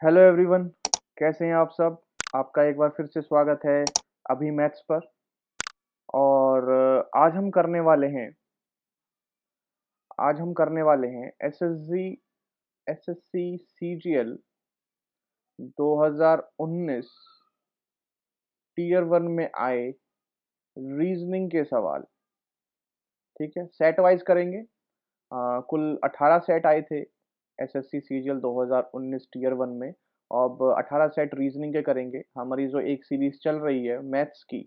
Hello everyone. कैसे हैं आप सब। आपका एक बार फिर से स्वागत है अभी मैथ्स पर। और आज हम करने वाले हैं एसएससी सीजीएल 2019 टीयर वन में आए रीजनिंग के सवाल। ठीक है, सेट वाइज करेंगे। कुल 18 सेट आए थे एसएससी सीजीएल 2019 टीयर वन में। अब 18 सेट रीजनिंग के करेंगे। हमारी जो एक सीरीज चल रही है मैथ्स की,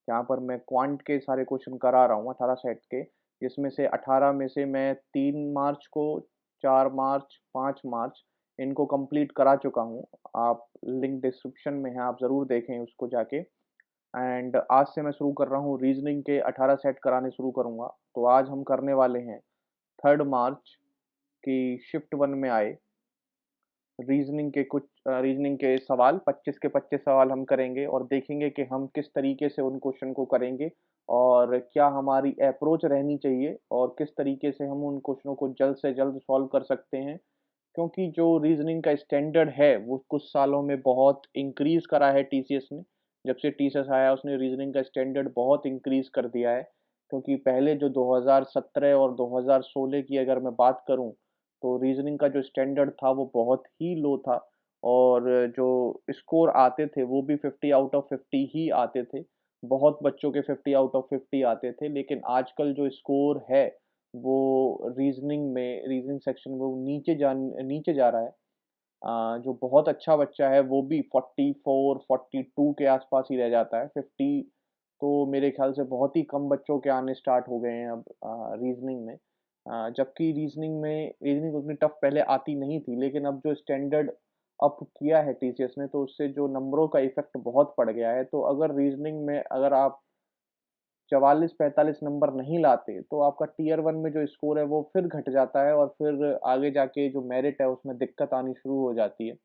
जहाँ पर मैं क्वांट के सारे क्वेश्चन करा रहा हूँ 18 सेट के, जिसमें से 18 में से मैं 3 मार्च को, 4 मार्च, 5 मार्च इनको कंप्लीट करा चुका हूँ। आप लिंक डिस्क्रिप्शन में है, आप ज़रूर देखें उसको जाके। एंड आज से मैं शुरू कर रहा हूँ, रीजनिंग के 18 सेट कराने शुरू करूँगा। तो आज हम करने वाले हैं 3 मार्च की शिफ्ट वन में आए रीजनिंग के सवाल। 25 के 25 सवाल हम करेंगे और देखेंगे कि हम किस तरीके से उन क्वेश्चन को करेंगे और क्या हमारी अप्रोच रहनी चाहिए और किस तरीके से हम उन क्वेश्चनों को जल्द से जल्द सॉल्व कर सकते हैं। क्योंकि जो रीजनिंग का स्टैंडर्ड है वो कुछ सालों में बहुत इंक्रीज करा है टीसीएस ने। जब से टीसीएस आया उसने रीजनिंग का स्टैंडर्ड बहुत इंक्रीज कर दिया है। क्योंकि पहले जो 2017 और 2016 की अगर मैं बात करूं, तो रीजनिंग का जो स्टैंडर्ड था वो बहुत ही लो था। और जो स्कोर आते थे वो भी 50 आउट ऑफ 50 ही आते थे। बहुत बच्चों के 50 आउट ऑफ 50 आते थे। लेकिन आजकल जो स्कोर है वो रीजनिंग सेक्शन में वो नीचे जा रहा है। जो बहुत अच्छा बच्चा है वो भी 44 42 के आसपास ही रह जाता है। 50 तो मेरे ख्याल से बहुत ही कम बच्चों के आने स्टार्ट हो गए हैं अब रीजनिंग में। जबकि रीजनिंग उतनी टफ पहले आती नहीं थी, लेकिन अब जो स्टैंडर्ड अप किया है टीसीएस ने, तो उससे जो नंबरों का इफेक्ट बहुत पड़ गया है। तो अगर रीजनिंग में अगर आप 44 45 नंबर नहीं लाते तो आपका टीयर वन में जो स्कोर है वो फिर घट जाता है और फिर आगे जाके जो मेरिट है उसमें दिक्कत आनी शुरू हो जाती है।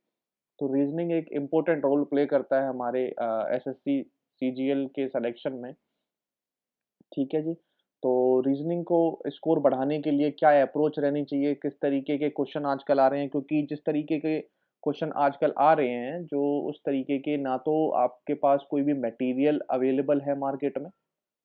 तो रीजनिंग एक इम्पोर्टेंट रोल प्ले करता है हमारे एसएससी सीजीएल के सिलेक्शन में। ठीक है जी। तो रीजनिंग को स्कोर बढ़ाने के लिए क्या अप्रोच रहनी चाहिए, किस तरीके के क्वेश्चन आजकल आ रहे हैं, क्योंकि जिस तरीके के क्वेश्चन आजकल आ रहे हैं जो उस तरीके के, ना तो आपके पास कोई भी मटेरियल अवेलेबल है मार्केट में,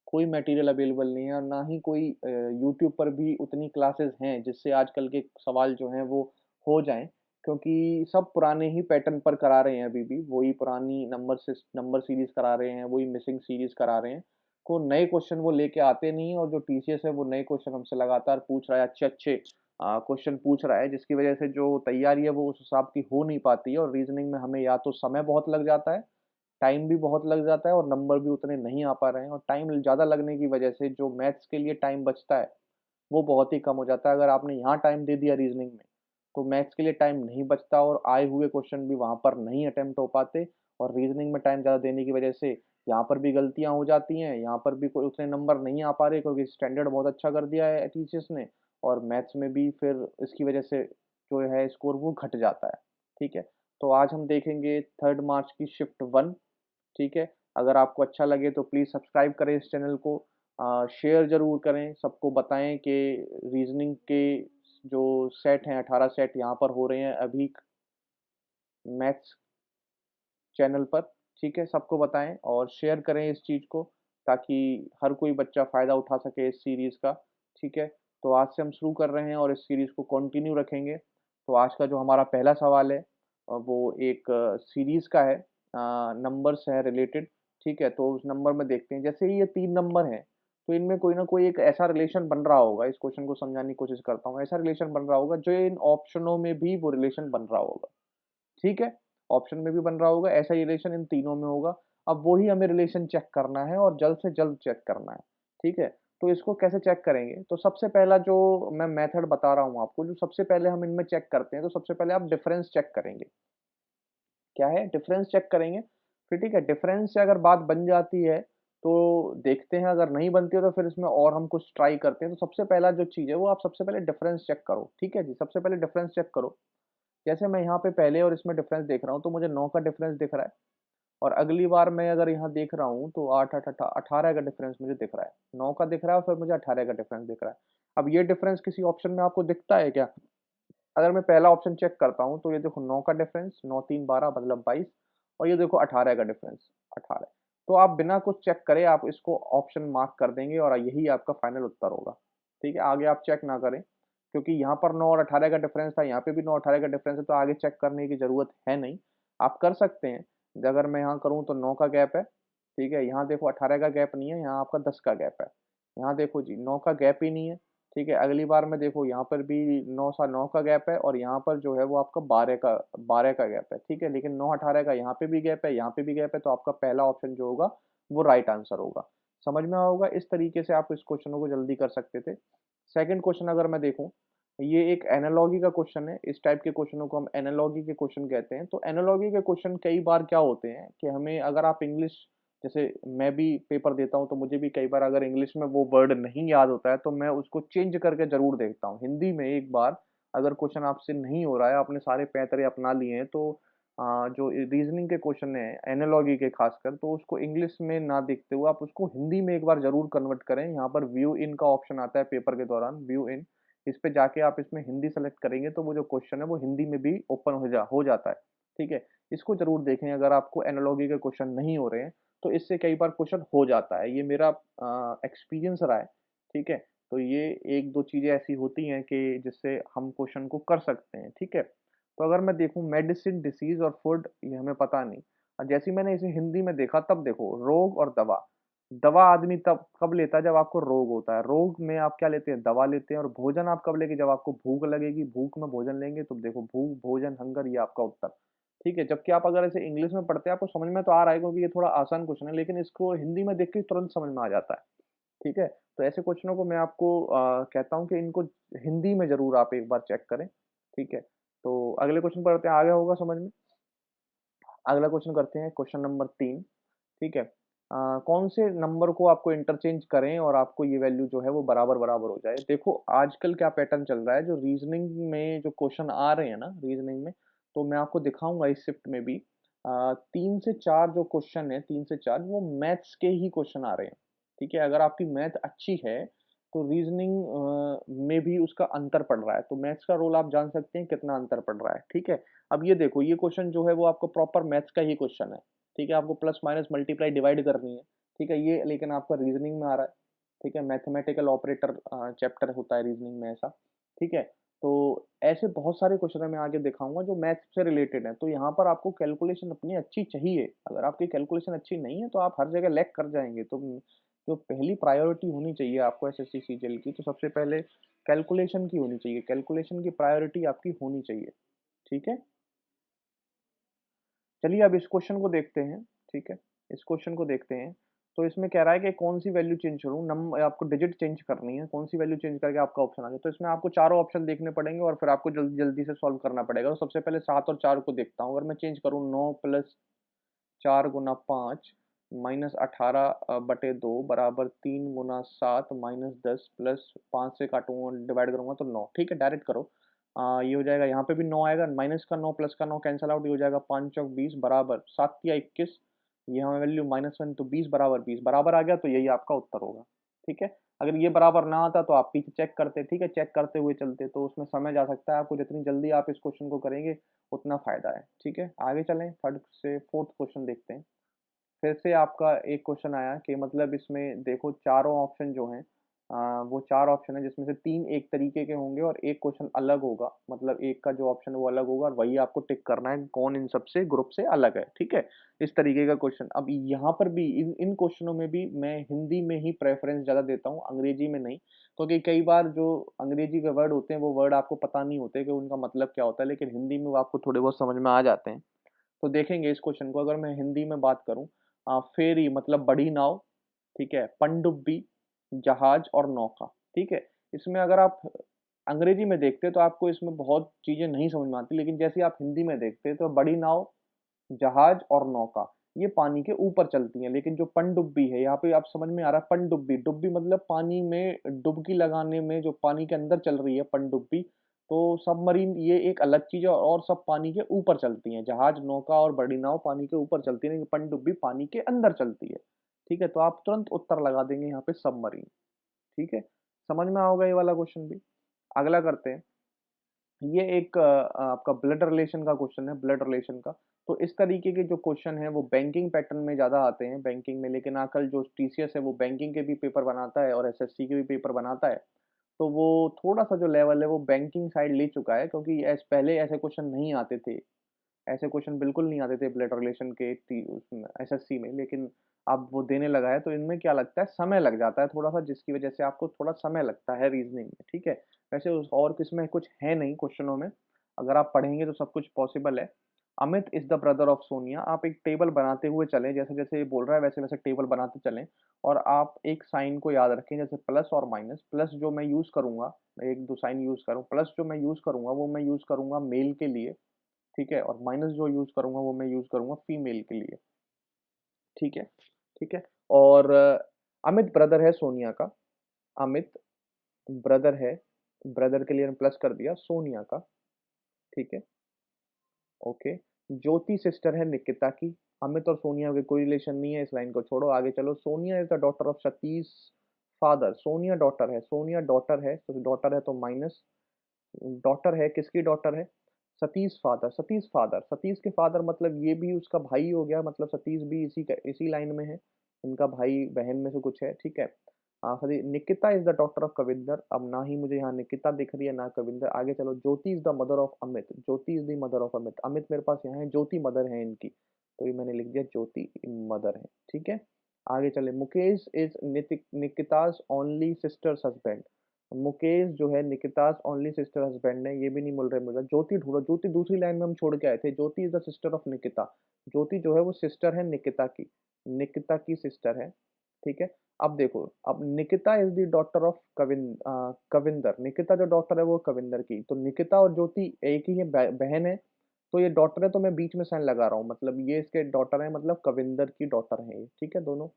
कोई मटेरियल अवेलेबल नहीं है, और ना ही कोई यूट्यूब पर भी उतनी क्लासेस हैं जिससे आजकल के सवाल जो हैं वो हो जाएं। क्योंकि सब पुराने ही पैटर्न पर करा रहे हैं, अभी भी वही पुरानी नंबर सीरीज करा रहे हैं, वही मिसिंग सीरीज करा रहे हैं। को नए क्वेश्चन वो लेके आते नहीं है। और जो टीसीएस है वो नए क्वेश्चन हमसे लगातार पूछ रहा है, अच्छे अच्छे क्वेश्चन पूछ रहा है, जिसकी वजह से जो तैयारी है वो उस हिसाब की हो नहीं पाती है। और रीजनिंग में हमें या तो समय बहुत लग जाता है, टाइम भी बहुत लग जाता है, और नंबर भी उतने नहीं आ पा रहे हैं। और टाइम ज़्यादा लगने की वजह से जो मैथ्स के लिए टाइम बचता है वो बहुत ही कम हो जाता है। अगर आपने यहाँ टाइम दे दिया रीजनिंग में, तो मैथ्स के लिए टाइम नहीं बचता और आए हुए क्वेश्चन भी वहाँ पर नहीं अटेम्प्ट हो पाते। और रीजनिंग में टाइम ज़्यादा देने की वजह से यहाँ पर भी गलतियाँ हो जाती हैं, यहाँ पर भी कोई उतने नंबर नहीं आ पा रहे, क्योंकि स्टैंडर्ड बहुत अच्छा कर दिया है टीचर्स ने। और मैथ्स में भी फिर इसकी वजह से जो है स्कोर वो घट जाता है। ठीक है। तो आज हम देखेंगे 3 मार्च की शिफ्ट वन। ठीक है। अगर आपको अच्छा लगे तो प्लीज़ सब्सक्राइब करें इस चैनल को, शेयर ज़रूर करें, सबको बताएं कि रीजनिंग के जो सेट हैं 18 सेट यहाँ पर हो रहे हैं अभी मैथ्स चैनल पर। ठीक है, सबको बताएं और शेयर करें इस चीज़ को, ताकि हर कोई बच्चा फ़ायदा उठा सके इस सीरीज़ का। ठीक है। तो आज से हम शुरू कर रहे हैं और इस सीरीज़ को कंटिन्यू रखेंगे। तो आज का जो हमारा पहला सवाल है वो एक सीरीज़ का है, नंबर से है रिलेटेड। ठीक है। तो उस नंबर में देखते हैं, जैसे ये 3 नंबर हैं, तो इनमें कोई ना कोई एक ऐसा रिलेशन बन रहा होगा। इस क्वेश्चन को समझाने की कोशिश करता हूँ। ऐसा रिलेशन बन रहा होगा जो इन ऑप्शनों में भी वो रिलेशन बन रहा होगा। ठीक है। ऑप्शन में भी बन रहा होगा, ऐसा ही रिलेशन इन तीनों में होगा। अब वही हमें रिलेशन चेक करना है और जल्द से जल्द चेक करना है। ठीक है। तो इसको कैसे चेक करेंगे, तो सबसे पहला जो मैं मेथड बता रहा हूँ आपको, जो सबसे पहले हम इनमें चेक करते हैं, तो सबसे पहले आप डिफरेंस चेक करेंगे। क्या है, डिफरेंस चेक करेंगे। फिर ठीक है, डिफरेंस से अगर बात बन जाती है तो देखते हैं, अगर नहीं बनती है तो फिर इसमें और हम कुछ ट्राई करते हैं। तो सबसे पहला जो चीज़ है वो आप सबसे पहले डिफरेंस चेक करो। ठीक है जी, सबसे पहले डिफरेंस चेक करो। जैसे मैं यहाँ पे पहले और इसमें डिफरेंस देख रहा हूँ, तो मुझे 9 का डिफरेंस दिख रहा है। और अगली बार मैं अगर यहाँ देख रहा हूँ तो 18 का डिफरेंस मुझे दिख रहा है, 9 का दिख रहा है और फिर मुझे 18 का डिफरेंस दिख रहा है। अब ये डिफरेंस किसी ऑप्शन में आपको दिखता है क्या? अगर मैं पहला ऑप्शन चेक करता हूँ तो ये देखो 9 का डिफरेंस, 9 3 12 मतलब 22, और ये देखो 18 का डिफरेंस, 18। तो आप बिना कुछ चेक करे आप इसको ऑप्शन मार्क कर देंगे और यही आपका फाइनल उत्तर होगा। ठीक है, आगे आप चेक ना करें, क्योंकि यहाँ पर 9 और 18 का डिफरेंस था, यहाँ पे भी 9 18 का डिफरेंस है, तो आगे चेक करने की जरूरत है नहीं। आप कर सकते हैं। अगर मैं यहाँ करूँ तो 9 का गैप है, ठीक है, यहाँ देखो 18 का गैप नहीं है, यहाँ आपका 10 का गैप है। यहाँ देखो जी 9 का गैप ही नहीं है। ठीक है, अगली बार में देखो यहाँ पर भी 9 सा 9 का गैप है, और यहाँ पर जो है वो आपका 12 का गैप है। ठीक है, लेकिन 9 18 का यहाँ पे भी गैप है, यहाँ पे भी गैप है, तो आपका पहला ऑप्शन जो होगा वो राइट आंसर होगा। समझ में होगा, इस तरीके से आप इस क्वेश्चनों को जल्दी कर सकते थे। सेकंड क्वेश्चन अगर मैं देखूं, ये एक एनालॉजी का क्वेश्चन है। इस टाइप के क्वेश्चनों को हम एनालॉजी के क्वेश्चन कहते हैं। तो एनालॉजी के क्वेश्चन कई बार क्या होते हैं कि हमें, अगर आप इंग्लिश, जैसे मैं भी पेपर देता हूँ तो मुझे भी कई बार अगर इंग्लिश में वो वर्ड नहीं याद होता है तो मैं उसको चेंज करके जरूर देखता हूँ हिंदी में। एक बार अगर क्वेश्चन आपसे नहीं हो रहा है, आपने सारे पैतरे अपना लिए हैं, तो जो रीजनिंग के क्वेश्चन है एनालॉजी के खासकर, तो उसको इंग्लिश में ना देखते हुए आप उसको हिंदी में एक बार जरूर कन्वर्ट करें। यहाँ पर व्यू इन का ऑप्शन आता है पेपर के दौरान, व्यू इन, इस पे जाके आप इसमें हिंदी सेलेक्ट करेंगे तो वो जो क्वेश्चन है वो हिंदी में भी ओपन हो जाता है। ठीक है, इसको जरूर देखें अगर आपको एनालॉजी के क्वेश्चन नहीं हो रहे हैं, तो इससे कई बार क्वेश्चन हो जाता है। ये मेरा एक्सपीरियंस रहा है। ठीक है, तो ये एक दो चीजें ऐसी होती हैं कि जिससे हम क्वेश्चन को कर सकते हैं। ठीक है, तो अगर मैं देखूं मेडिसिन, डिसीज और फूड, ये हमें पता नहीं। और जैसे ही मैंने इसे हिंदी में देखा, तब देखो रोग और दवा। दवा आदमी तब कब लेता है जब आपको रोग होता है, रोग में आप क्या लेते हैं, दवा लेते हैं। और भोजन आप कब लेंगे, जब आपको भूख लगेगी, भूख में भोजन लेंगे। तो देखो भूख, भोजन, हंगर, ये आपका उत्तर। ठीक है, जबकि आप अगर इसे इंग्लिश में पढ़ते हैं आपको समझ में तो आ रहा है क्योंकि ये थोड़ा आसान क्वेश्चन है, लेकिन इसको हिंदी में देख के तुरंत समझ में आ जाता है। ठीक है, तो ऐसे क्वेश्चनों को मैं आपको कहता हूँ कि इनको हिंदी में जरूर आप एक बार चेक करें। ठीक है, तो अगले क्वेश्चन पर आते हैं, आगे होगा समझ में। अगला क्वेश्चन करते हैं, क्वेश्चन नंबर 3। ठीक है, कौन से नंबर को आपको इंटरचेंज करें और आपको ये वैल्यू जो है वो बराबर बराबर हो जाए। देखो आजकल क्या पैटर्न चल रहा है, जो रीजनिंग में जो क्वेश्चन आ रहे हैं ना रीजनिंग में, तो मैं आपको दिखाऊंगा इस शिफ्ट में भी 3 से 4 जो क्वेश्चन है, 3 से 4 वो मैथ्स के ही क्वेश्चन आ रहे हैं। ठीक है, अगर आपकी मैथ अच्छी है तो रीजनिंग में भी उसका अंतर पड़ रहा है, तो मैथ्स का रोल आप जान सकते हैं कितना अंतर पड़ रहा है। ठीक है, अब ये देखो ये क्वेश्चन जो है वो आपको प्रॉपर मैथ्स का ही क्वेश्चन है। ठीक है, आपको प्लस माइनस मल्टीप्लाई डिवाइड करनी है। ठीक है, ये लेकिन आपका रीजनिंग में आ रहा है। ठीक है, मैथमेटिकल ऑपरेटर चैप्टर होता है रीजनिंग में ऐसा। ठीक है, तो ऐसे बहुत सारे क्वेश्चन मैं आगे दिखाऊंगा जो मैथ्स से रिलेटेड है। तो यहाँ पर आपको कैलकुलेशन अपनी अच्छी चाहिए। अगर आपकी कैलकुलेशन अच्छी नहीं है तो आप हर जगह लैग कर जाएंगे। तो जो पहली प्रायोरिटी होनी चाहिए आपको एसएससी सीजीएल की, तो सबसे पहले कैलकुलेशन की होनी चाहिए, कैलकुलेशन की प्रायोरिटी आपकी होनी चाहिए। ठीक है, चलिए अब इस क्वेश्चन को देखते हैं। ठीक है, इस क्वेश्चन को देखते हैं। तो इसमें कह रहा है कि कौन सी वैल्यू चेंज करूँ, नम आपको डिजिट चेंज करनी है, कौन सी वैल्यू चेंज करके आपका ऑप्शन आ गया। तो इसमें आपको चारों ऑप्शन देखने पड़ेंगे और फिर आपको जल्दी जल्दी से सॉल्व करना पड़ेगा। तो सबसे पहले 7 और 4 को देखता हूँ। अगर मैं चेंज करूँ 9 प्लस 4 गुना 5 माइनस 18/2 बराबर 3 गुना 7 माइनस 10 प्लस 5 से काटूंगा डिवाइड करूंगा तो 9। ठीक है, डायरेक्ट करो। ये हो जाएगा, यहाँ पे भी 9 आएगा, माइनस का 9 प्लस का 9 कैंसिल आउट, ये हो जाएगा 5 चौक 20 बराबर 7 या 21। यहाँ वैल्यू -1 तो 20 बराबर 20 बराबर आ गया, तो यही आपका उत्तर होगा। ठीक है, अगर ये बराबर ना आता तो आप पीछे चेक करते। ठीक है, चेक करते हुए चलते तो उसमें समय जा सकता है आपको। जितनी जल्दी आप इस क्वेश्चन को करेंगे उतना फायदा है। ठीक है, आगे चलें, थर्ड से फोर्थ क्वेश्चन देखते हैं। फिर से आपका एक क्वेश्चन आया कि मतलब इसमें देखो चारों ऑप्शन जो हैं, वो 4 ऑप्शन है जिसमें से 3 एक तरीके के होंगे और एक क्वेश्चन अलग होगा। मतलब एक का जो ऑप्शन है वो अलग होगा और वही आपको टिक करना है कौन इन सबसे ग्रुप से अलग है। ठीक है, इस तरीके का क्वेश्चन। अब यहाँ पर भी इन इन क्वेश्चनों में भी मैं हिंदी में ही प्रेफरेंस ज़्यादा देता हूँ, अंग्रेजी में नहीं। क्योंकि कई बार जो अंग्रेजी के वर्ड होते हैं वो वर्ड आपको पता नहीं होते कि उनका मतलब क्या होता है, लेकिन हिंदी में वो आपको थोड़े बहुत समझ में आ जाते हैं। तो देखेंगे इस क्वेश्चन को, अगर मैं हिंदी में बात करूं, फेरी मतलब बड़ी नाव। ठीक है, पनडुब्बी, जहाज और नौका। ठीक है, इसमें अगर आप अंग्रेजी में देखते तो आपको इसमें बहुत चीजें नहीं समझ में आती, लेकिन जैसे आप हिंदी में देखते तो बड़ी नाव, जहाज और नौका ये पानी के ऊपर चलती हैं। लेकिन जो पनडुब्बी है, यहाँ पे आप समझ में आ रहा है, पनडुब्बी, डुब्बी मतलब पानी में डुबकी लगाने में जो पानी के अंदर चल रही है पनडुब्बी। तो सबमरीन ये एक अलग चीज है और सब पानी के ऊपर चलती हैं। जहाज, नौका और बड़ी नाव पानी के ऊपर चलती है, लेकिन पनडुब्बी पानी के अंदर चलती है। ठीक है, तो आप तुरंत उत्तर लगा देंगे यहाँ पे सबमरीन। ठीक है, समझ में आओगे ये वाला क्वेश्चन भी। अगला करते हैं, ये एक आपका ब्लड रिलेशन का क्वेश्चन है, ब्लड रिलेशन का। तो इस तरीके के जो क्वेश्चन हैं वो बैंकिंग पैटर्न में ज़्यादा आते हैं, बैंकिंग में। लेकिन आजकल जो टीसीएस है वो बैंकिंग के भी पेपर बनाता है और एसएससी के भी पेपर बनाता है। तो वो थोड़ा-सा जो लेवल है वो बैंकिंग साइड ले चुका है, क्योंकि पहले ऐसे क्वेश्चन नहीं आते थे। ऐसे क्वेश्चन बिल्कुल नहीं आते थे ब्लड रिलेशन के उसमें एसएससी में, लेकिन अब वो देने लगा है। तो इनमें क्या लगता है, समय लग जाता है थोड़ा-सा, जिसकी वजह से आपको थोड़ा समय लगता है रीज़निंग में, ठीक है? वैसे उस और किसमें कुछ है नहीं क्वेश्चनों में, अगर आप पढ़ेंगे तो सब कुछ पॉसिबल है। Amit is the brother of Sonia. आप एक टेबल बनाते हुए चलें, जैसे-जैसे ये बोल रहा है वैसे-वैसे टेबल बनाते चलें, और आप एक साइन को याद रखें, जैसे प्लस और माइनस। प्लस जो मैं यूज़ करूँगा, मैं 1-2 साइन यूज़ करूँ, प्लस जो मैं यूज़ करूँगा वो मैं यूज़ करूँगा मेल के लिए, ठीक है? और माइनस जो यूज़ करूँगा वो मैं यूज़ करूँगा फीमेल के लिए, ठीक है? ठीक है? और अमित ब्रदर है सोनिया का, अमित ब्रदर है, ब्रदर के लिए मैंने प्लस कर दिया सोनिया का, ठीक है? ओके। ज्योति सिस्टर है निकिता की। अमित और सोनिया के कोई रिलेशन नहीं है, इस लाइन को छोड़ो, आगे चलो। Sonia is the daughter of Satish father. Sonia daughter है, सोनिया डॉटर है, तो डॉटर है तो माइनस, डॉटर है, किसकी डॉटर है? सतीश फादर, सतीश फादर, सतीश के फादर मतलब ये भी उसका भाई हो गया, मतलब सतीश भी इसी लाइन में है, इनका भाई बहन में से कुछ है, ठीक है। Sorry, Nikita is the daughter of Kavinder. अब ना ही मुझे यहाँ निकिता दिख रही है ना कविंदर, आगे चलो। Jyoti is the mother of Amit, Jyoti is the mother of Amit, Amit मेरे पास यहाँ है, ज्योति मदर है इनकी, तो ये मैंने लिख दिया ज्योति मदर है, ठीक है। आगे चले, Mukesh is Nikita's only sister's husband. Mukesh जो है निकिता's ओनली सिस्टर हस्बैंड है, ये भी नहीं मिल रहा है मुझे। ज्योति ढूंढो, ज्योति दूसरी लाइन में हम छोड़ के आए थे। Jyoti is the sister of Nikita. Jyoti जो है वो सिस्टर है निकिता की, निकिता की सिस्टर है, ठीक है। अब देखो, अब Nikita is the daughter of Kavinder. Nikita जो डॉटर है वो कविंदर की, तो निकिता और ज्योति एक ही है, बहन है। तो ये डॉटर है तो मैं बीच में साइन लगा रहा हूँ, मतलब ये इसके डॉटर है, मतलब कविंदर की डॉटर है ये, ठीक है दोनों,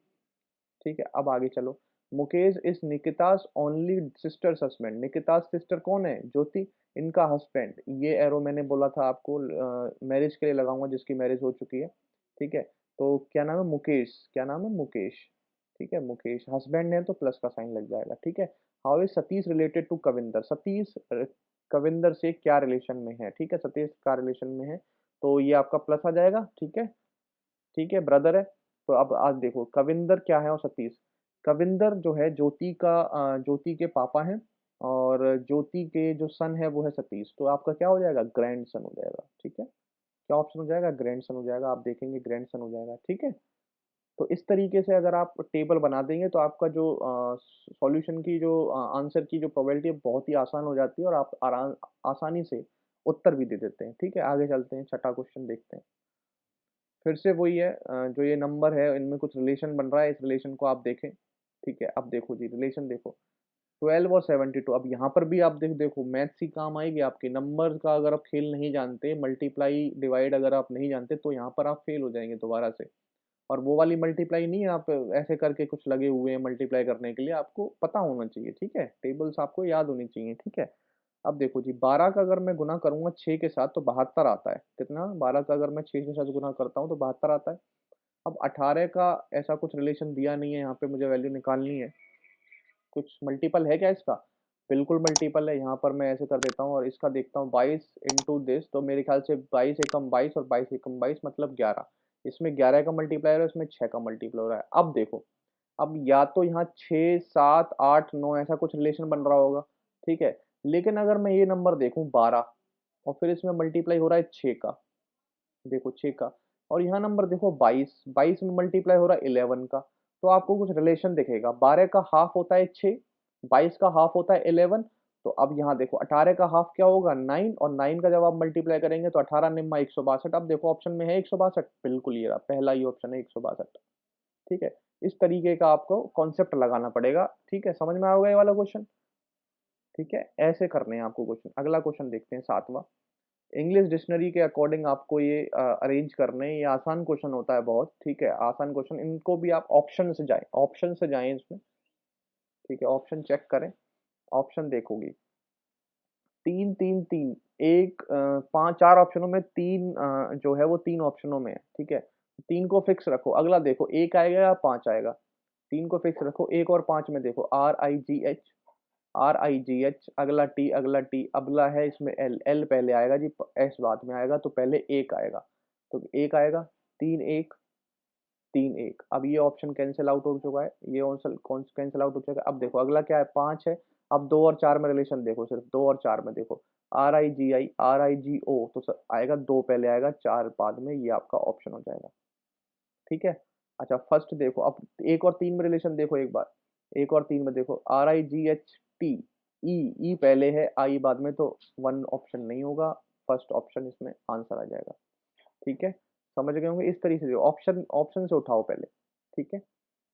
ठीक है। अब आगे चलो, Mukesh is Nikita's only sister's husband. Nikita's sister कौन है? ज्योति, इनका हस्बैंड। ये एरो मैंने बोला था आपको मैरिज के लिए लगाऊंगा, जिसकी मैरिज हो चुकी है, ठीक है। तो क्या नाम है? मुकेश, क्या नाम है? मुकेश, ठीक है। मुकेश हस्बैंड है तो प्लस का साइन लग जाएगा, ठीक है। How is Satish related to Kavinder? Satish Kavinder से क्या रिलेशन में है, ठीक है, सतीश का रिलेशन में है, तो ये आपका प्लस आ जाएगा, ठीक है, ठीक है, ब्रदर है। तो अब आज देखो कविंदर क्या है और सतीश। कविंदर जो है ज्योति का ज्योति के पापा हैं, और ज्योति के जो सन है वो है सतीश, तो आपका क्या हो जाएगा? ग्रैंड सन हो जाएगा, ठीक है। क्या ऑप्शन हो जाएगा? ग्रैंड सन हो जाएगा, आप देखेंगे ग्रैंड सन हो जाएगा, ठीक है। तो इस तरीके से अगर आप टेबल बना देंगे तो आपका जो सॉल्यूशन की जो आंसर की जो प्रोबेबिलिटी है बहुत ही आसान हो जाती है, और आप आराम आसानी से उत्तर भी दे देते हैं, ठीक है। आगे चलते हैं, छठा क्वेश्चन देखते हैं। फिर से वही है, जो ये नंबर है इनमें कुछ रिलेशन बन रहा है, इस रिलेशन को आप देखें, ठीक है। अब देखो जी, रिलेशन देखो, 12 और 72। अब यहाँ पर भी आप देखो मैथ्स ही काम आएगी आपके। नंबर का अगर आप खेल नहीं जानते, मल्टीप्लाई डिवाइड अगर आप नहीं जानते, तो यहाँ पर आप फेल हो जाएंगे दोबारा से। और वो वाली मल्टीप्लाई नहीं है, आप ऐसे करके कुछ लगे हुए हैं मल्टीप्लाई करने के लिए, आपको पता होना चाहिए, ठीक है। टेबल्स आपको याद होनी चाहिए, ठीक है। अब देखो जी, 12 का अगर मैं गुना करूंगा 6 के साथ तो 72 आता है। कितना? 12 का अगर मैं 6 के साथ गुना करता हूँ तो 72 आता है। अब 18 का ऐसा कुछ रिलेशन दिया नहीं है, यहाँ पे मुझे वैल्यू निकालनी है। कुछ मल्टीपल है क्या इसका? बिल्कुल मल्टीपल है। यहाँ पर मैं ऐसे कर देता हूँ और इसका देखता हूँ 22 इंटू दिस, तो मेरे ख्याल से 22 एकम 22 और 22 एकम 22 मतलब 11। इसमें 11 का मल्टीप्लाई हो रहा है, इसमें 6 का मल्टीप्लाई हो रहा है। अब देखो, अब या तो यहाँ 6 7 8 9 ऐसा कुछ रिलेशन बन रहा होगा, ठीक है। लेकिन अगर मैं ये नंबर देखूँ 12, और फिर इसमें मल्टीप्लाई हो रहा है 6 का, देखो 6 का, और यहाँ नंबर देखो 22, 22 में मल्टीप्लाई हो रहा है 11 का, तो आपको कुछ रिलेशन दिखेगा। 12 का हाफ होता है 6, 22 का हाफ होता है 11। तो अब यहाँ देखो 18 का हाफ क्या होगा? 9, और 9 का जब आप मल्टीप्लाई करेंगे तो 18 निम्मा 162। अब देखो ऑप्शन में है 162, बिल्कुल ये रहा पहला ही ऑप्शन है 162, ठीक है। इस तरीके का आपको कॉन्सेप्ट लगाना पड़ेगा, ठीक है। समझ में आ गया ये वाला क्वेश्चन? ठीक है, ऐसे करने हैं आपको क्वेश्चन। अगला क्वेश्चन देखते हैं, सातवां। इंग्लिश डिक्शनरी के अकॉर्डिंग आपको ये अरेंज करने हैं। ये आसान क्वेश्चन होता है बहुत, ठीक है, आसान क्वेश्चन। इनको भी आप ऑप्शन से जाएं, ऑप्शन से जाएं इसमें, ठीक है। ऑप्शन चेक करें, ऑप्शन देखोगी, तीन तीन तीन, एक पांच चार ऑप्शनों में तीन जो है वो तीन ऑप्शनों में है, ठीक है। तीन को फिक्स रखो, अगला देखो एक आएगा या पांच आएगा। तीन को फिक्स रखो, एक और पांच में देखो, RIGH, RIGH, अगला T, अगला T, अगला है इसमें L, L पहले आएगा जी, S बाद में आएगा, तो पहले एक आएगा, तो एक आएगा, 3 1, 3 1। अब ये ऑप्शन कैंसिल आउट हो चुका है, ये ऑप्शन कैंसिल आउट हो चुका है। अब देखो अगला क्या है, 5 है। अब 2 और 4 में रिलेशन देखो, सिर्फ 2 और 4 में देखो, RIGI RIGO, तो आएगा 2 पहले आएगा, 4 बाद में, ये आपका ऑप्शन हो जाएगा। ठीक है। अच्छा फर्स्ट देखो, अब 1 और 3 में रिलेशन देखो एक बार, 1 और 3 में देखो, RIGHT, ई, ई पहले है, आई बाद में, तो 1 ऑप्शन नहीं होगा, फर्स्ट ऑप्शन इसमें आंसर आ जाएगा। ठीक है, समझ गए होंगे। इस तरीके से ऑप्शन ऑप्शन से उठाओ पहले। ठीक है,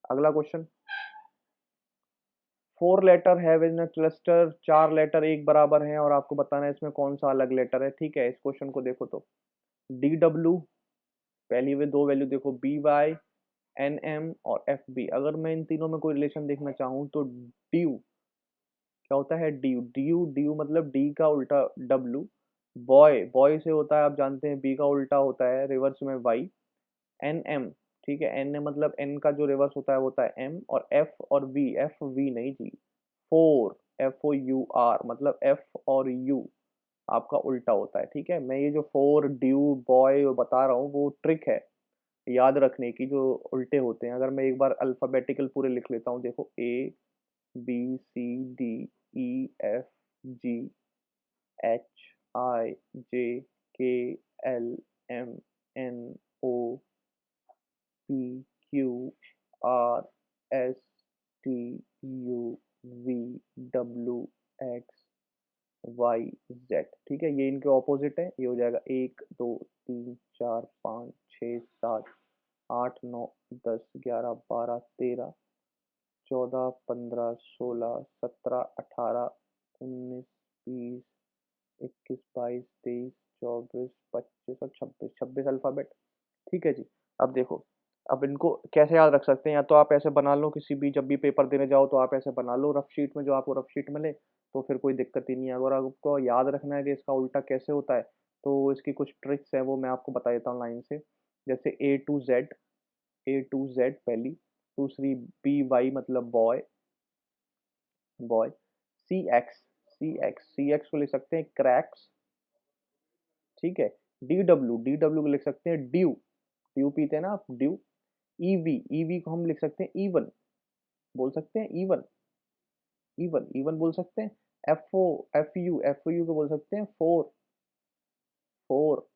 अगला क्वेश्चन, 4 लेटर है विद इन क्लस्टर, 4 लेटर एक बराबर हैं और आपको बताना है इसमें कौन सा अलग लेटर है। ठीक है, इस क्वेश्चन को देखो तो, DW, पहली वे 2 वैल्यू देखो, BY, NM और FB। अगर मैं इन तीनों में कोई रिलेशन देखना चाहूँ तो ड्यू, क्या होता है ड्यू, ड्यू ड्यू मतलब डी का उल्टा W, बॉय, बॉय से होता है आप जानते हैं, बी का उल्टा होता है रिवर्स में वाई, NM, ठीक है, एन मतलब एन का जो रिवर्स होता है वो होता है एम, और एफ और वी, एफ वी नहीं जी, फोर, FOUR मतलब एफ और यू आपका उल्टा होता है। ठीक है, मैं ये जो फोर, ड्यू, बॉय बता रहा हूँ वो ट्रिक है याद रखने की, जो उल्टे होते हैं। अगर मैं एक बार अल्फाबेटिकल पूरे लिख लेता हूँ, देखो ABCDEFGHIJKLMNOPQRSTUV WXYZ। ठीक है, ये इनके ऑपोजिट है, ये हो जाएगा 1 2 3 4 5 6 7 8 9 10 11 12 13 14 15 16 17 18 19 20 21 22 23 24 25 26 और 26, 26 अल्फाबेट। ठीक है जी। अब इनको कैसे याद रख सकते हैं, या तो आप ऐसे बना लो, किसी भी जब भी पेपर देने जाओ तो आप ऐसे बना लो रफ शीट में, जो आपको रफ शीट मिले, तो फिर कोई दिक्कत ही नहीं है। अगर आपको याद रखना है कि इसका उल्टा कैसे होता है, तो इसकी कुछ ट्रिक्स है, वो मैं आपको बता देता हूँ लाइन से। जैसे A to Z पहली, दूसरी BY मतलब बॉय, बॉय, सी एक्स को लिख सकते हैं क्रैक्स। ठीक है, डी डब्ल्यू को लिख सकते हैं ड्यू, ड्यू पीते हैं ना आप, ड्यू। ईवी को हम लिख सकते हैं इवन, बोल सकते हैं इवन, इवन इवन बोल सकते हैं। एफ यू को बोल सकते हैं फोर, फोर।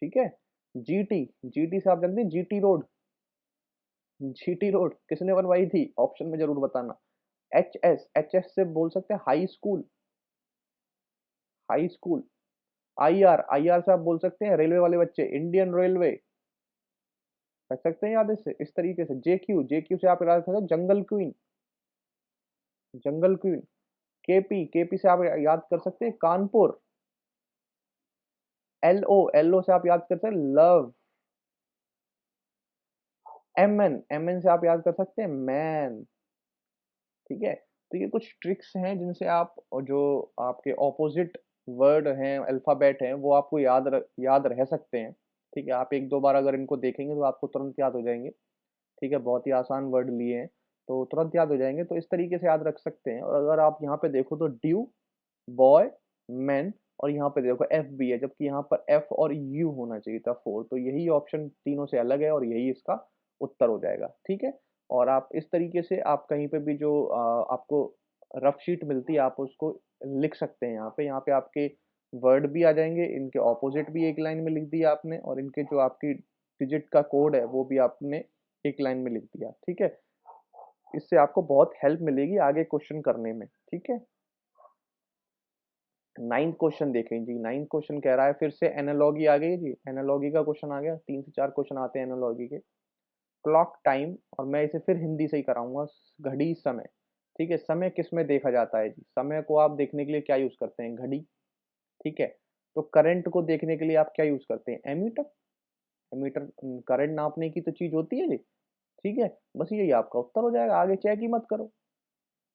ठीक है, जीटी से आप जानते हैं जीटी रोड, जीटी रोड किसने बनवाई थी, ऑप्शन में जरूर बताना। एच एस से बोल सकते हैं high school, high school. I R से आप बोल सकते हैं रेलवे वाले बच्चे, इंडियन रेलवे, रख सकते हैं याद इससे, इस तरीके से। जेक्यू से आप याद कर सकते हैं जंगल क्वीन, जंगल क्वीन। केपी से आप याद कर सकते हैं कानपुर। एलओ से आप याद कर सकते हैं लव। एमएन से आप याद कर सकते हैं मैन। ठीक है, तो ये कुछ ट्रिक्स हैं जिनसे आप, जो आपके ऑपोजिट वर्ड हैं, अल्फाबेट हैं, वो आपको याद रह सकते हैं। ठीक है, आप एक दो बार अगर इनको देखेंगे तो आपको तुरंत याद हो जाएंगे। ठीक है, बहुत ही आसान वर्ड लिए हैं तो तुरंत याद हो जाएंगे, तो इस तरीके से याद रख सकते हैं। और अगर आप यहाँ पे देखो तो ड्यू, बॉय, मैन, और यहाँ पे देखो एफ भी है, जबकि यहाँ पर एफ और यू होना चाहिए था फोर, तो यही ऑप्शन तीनों से अलग है और यही इसका उत्तर हो जाएगा। ठीक है, और आप इस तरीके से आप कहीं पे भी जो आपको रफ शीट मिलती है, आप उसको लिख सकते हैं। यहाँ पे आपके वर्ड भी आ जाएंगे, इनके ऑपोजिट भी एक लाइन में लिख दिया आपने, और इनके जो आपकी डिजिट का कोड है वो भी आपने एक लाइन में लिख दिया। ठीक है, इससे आपको बहुत हेल्प मिलेगी आगे क्वेश्चन करने में। ठीक है, नाइन्थ क्वेश्चन देखें जी। नाइन्थ क्वेश्चन कह रहा है, फिर से एनालॉगी आ गई जी, एनालॉगी का क्वेश्चन आ गया, 3 से 4 क्वेश्चन आते हैं एनालॉगी के। क्लॉक टाइम, और मैं इसे फिर हिंदी से ही कराऊंगा, घड़ी समय। ठीक है, समय किस में देखा जाता है जी, समय को आप देखने के लिए क्या यूज करते हैं, घड़ी। ठीक है, तो करंट को देखने के लिए आप क्या यूज करते हैं, एमीटर। एमीटर करंट नापने की तो चीज होती है जी। ठीक है, बस यही आपका उत्तर हो जाएगा, आगे चेक ही मत करो।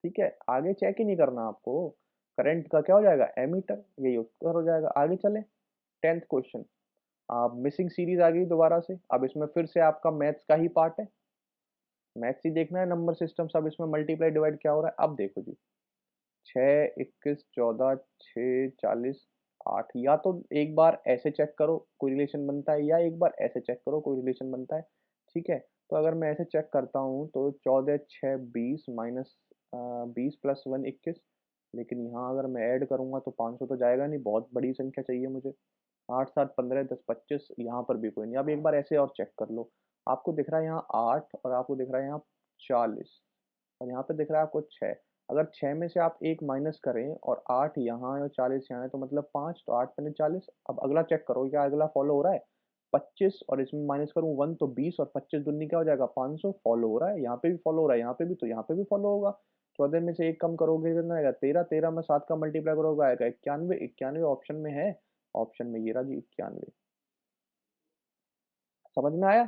ठीक है, आगे चेक ही नहीं करना आपको, करंट का क्या हो जाएगा, एमीटर, यही उत्तर हो जाएगा। आगे चले, 10th क्वेश्चन। आप मिसिंग सीरीज आ गई दोबारा से, अब इसमें फिर से आपका मैथ्स का ही पार्ट है, मैथ्स ही देखना है, नंबर सिस्टम सब, इसमें मल्टीप्लाई डिवाइड क्या हो रहा है। अब देखो जी, 6, 21, 14, 6, 40, 8। या तो एक बार ऐसे चेक करो कोई रिलेशन बनता है, या एक बार ऐसे चेक करो कोई रिलेशन बनता है। ठीक है, तो अगर मैं ऐसे चेक करता हूँ तो 14, 6, 20 माइनस 20 प्लस 1, 21। लेकिन यहाँ अगर मैं ऐड करूँगा तो 500 तो जाएगा नहीं, बहुत बड़ी संख्या चाहिए मुझे। 8, 7, 15, 10, 25, यहाँ पर भी कोई नहीं। अब एक बार ऐसे और चेक कर लो। आपको दिख रहा है यहाँ 8, और आपको दिख रहा है यहाँ 40, और यहाँ पे दिख रहा है आपको 6। अगर 6 में से आप एक माइनस करें और 8 यहाँ है और 40 यहाँ है, तो मतलब 5, तो 8 पन्ने 40। अब अगला चेक करो, क्या अगला फॉलो हो रहा है? 25, और इसमें माइनस करूँ 1 तो 20, और 25 दूनी क्या हो जाएगा? 500। फॉलो हो रहा है, यहाँ पे भी फॉलो हो रहा है, यहाँ पे भी, तो यहाँ पे भी फॉलो होगा। 14 में से एक कम करोगे कितना आएगा? 13। 13 में 7 का मल्टीप्लाई करोगे आएगा 91। 91 ऑप्शन में है, ऑप्शन में ये रहा जी 91। समझ में आया?